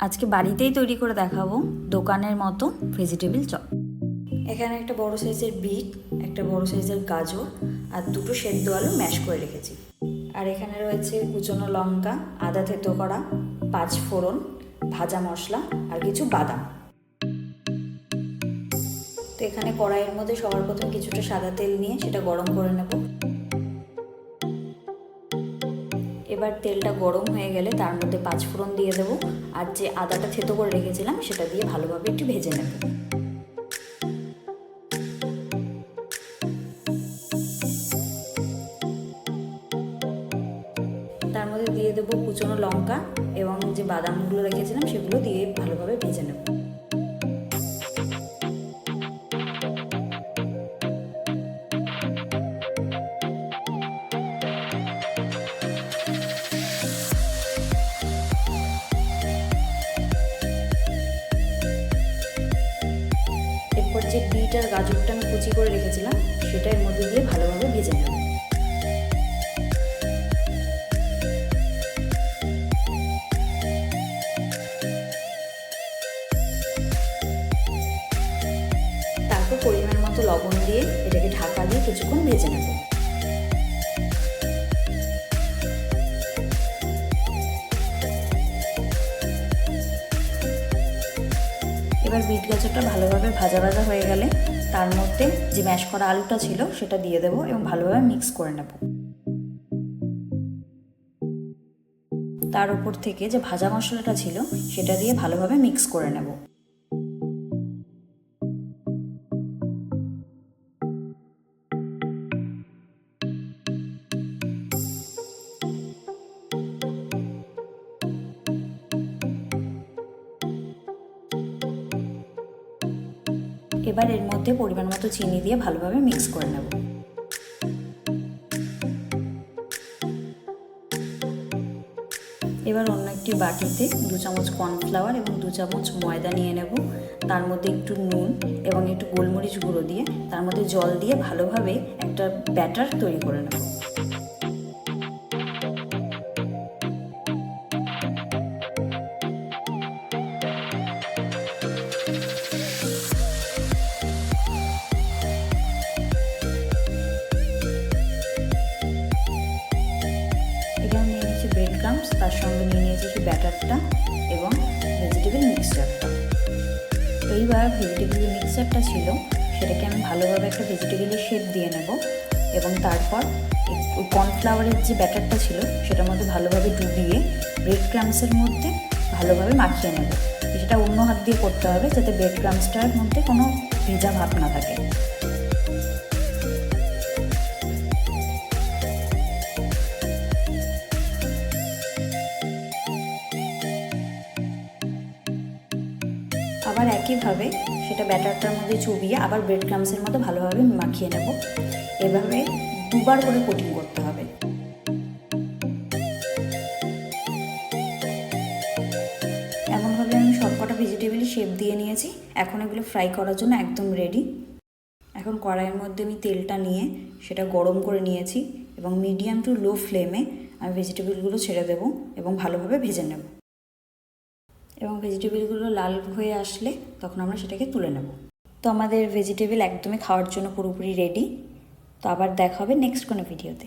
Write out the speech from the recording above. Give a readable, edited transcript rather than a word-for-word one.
আজকে বাড়িতেই তৈরি করে দেখাবো দোকানের মতো ভেজিটেবিল চপ। এখানে একটা বড় সাইজের বিট, একটা বড় সাইজের গাজর আর দুটো সেদ্ধ আলু ম্যাশ করে রেখেছি। আর এখানে রয়েছে কুচনো লঙ্কা, আদা থেতো করা, 5 ফোড়ন, ভাজা মশলা আর কিছু বাদাম। তো এখানে কড়াইয়ের মধ্যে সবার প্রথম কিছুটা সাদা তেল নিয়ে সেটা গরম করে নেব। এবার তেলটা গরম হয়ে গেলে তার মধ্যে 5 ফোড়ন দিয়ে দেবো আর যে আদাটা থেতো করে রেখেছিলাম সেটা দিয়ে ভালোভাবে একটু ভেজে নেব। তার মধ্যে দিয়ে দেবো কুচনো লঙ্কা এবং যে বাদামগুলো রেখেছিলাম সেগুলো দিয়ে ভালোভাবে ভেজে নেব। এরপর যে বিট আর গাজরটা আমি কুচি করে রেখেছিলাম সেটা এর মধ্যে দিয়ে ভালোভাবে ভেজে নেব। তারপর পরিমাণ মতো লবণ দিয়ে এটাকে ঢাকা দিয়ে কিছুক্ষণ ভেজে নেব। এবার বিট গাজরটা ভালোভাবে ভাজা ভাজা হয়ে গেলে তার মধ্যে যে ম্যাশ করা আলুটা ছিল সেটা দিয়ে দেবো এবং ভালোভাবে মিক্স করে নেব। তার উপর থেকে যে ভাজা মশলাটা ছিল সেটা দিয়ে ভালোভাবে মিক্স করে নেব। এবার এর মধ্যে পরিমাণ মতো চিনি দিয়ে ভালোভাবে মিক্স করে নেব। এবার অন্য একটি বাটিতে 2 চামচ কর্নফ্লাওয়ার এবং 2 চামচ ময়দা নিয়ে নেব। তার মধ্যে একটু নুন এবং একটু গোলমরিচ গুঁড়ো দিয়ে তার মধ্যে জল দিয়ে ভালোভাবে একটা ব্যাটার তৈরি করে নেব। এখানে নিয়ে নিয়েছি ব্রেড ক্রাম্বস, তার সঙ্গে নিয়ে নিয়েছি সেই ব্যাটারটা এবং ভেজিটেবল মিক্সচারটা। এইবার ভেজিটেবল মিক্সচারটা ছিল সেটাকে আমি ভালোভাবে একটা ভেজিটেবলের শেপ দিয়ে নেব এবং তারপর কর্নফ্লাওয়ারের যে ব্যাটারটা ছিল সেটার মধ্যে ভালোভাবে ডুবিয়ে ব্রেড ক্রাম্বসের মধ্যে ভালোভাবে মাখিয়ে নেব। সেটা অন্য হাত দিয়ে করতে হবে যাতে ব্রেড ক্রাম্বসটার মধ্যে কোনো ভেজা ভাব না থাকে। আবার একইভাবে সেটা ব্যাটারটার মধ্যে চুবিয়ে আবার ব্রেড ক্রাম্বসের মধ্যে ভালোভাবে মাখিয়ে নেব। এভাবে 2 বার করে কোটিং করতে হবে। এমনভাবে আমি সবকটা ভেজিটেবল শেপ দিয়ে নিয়েছি। এখন এগুলো ফ্রাই করার জন্য একদম রেডি। এখন কড়াইয়ের মধ্যে আমি তেলটা নিয়ে সেটা গরম করে নিয়েছি এবং মিডিয়াম টু লো ফ্লেমে আমি ভেজিটেবলগুলো ছেড়ে দেবো এবং ভালোভাবে ভেজে নেব। এবং ভেজিটেবলগুলো লাল হয়ে আসলে তখন আমরা সেটাকে তুলে নেব। তো আমাদের ভেজিটেবল একদমই খাওয়ার জন্য পুরোপুরি রেডি। তো আবার দেখা হবে নেক্সট কোনো ভিডিওতে।